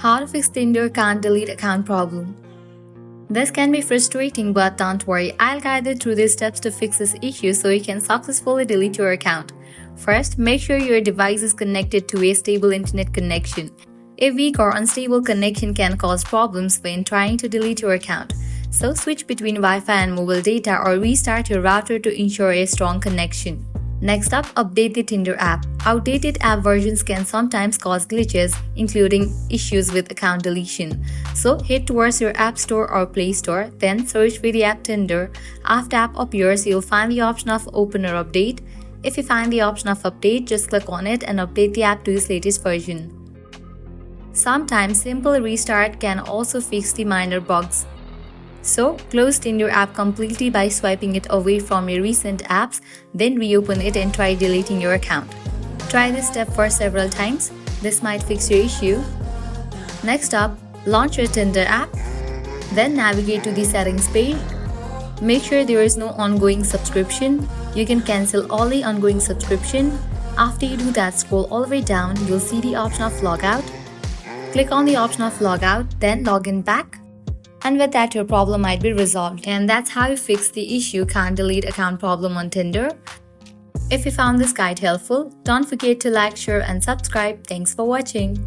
How to fix Tinder can't delete account problem. This can be frustrating, but don't worry, I'll guide you through these steps to fix this issue so you can successfully delete your account. First, make sure your device is connected to a stable internet connection. A weak or unstable connection can cause problems when trying to delete your account. So switch between Wi-Fi and mobile data or restart your router to ensure a strong connection. Next up, update the Tinder app. Outdated app versions can sometimes cause glitches, including issues with account deletion. So head towards your App Store or Play Store, then search for the app Tinder. After app appears, you'll find the option of Open or Update. If you find the option of Update, just click on it and update the app to its latest version. Sometimes simple restart can also fix the minor bugs. So, close Tinder app completely by swiping it away from your recent apps, then reopen it and try deleting your account. Try this step for several times. This might fix your issue. Next up, launch your Tinder app. Then navigate to the settings page. Make sure there is no ongoing subscription. You can cancel all the ongoing subscription. After you do that, scroll all the way down. You'll see the option of logout. Click on the option of logout, then log in back. And with that, your problem might be resolved. And that's how you fix the issue can't delete account problem on Tinder. If you found this guide helpful, don't forget to like, share and subscribe. Thanks for watching.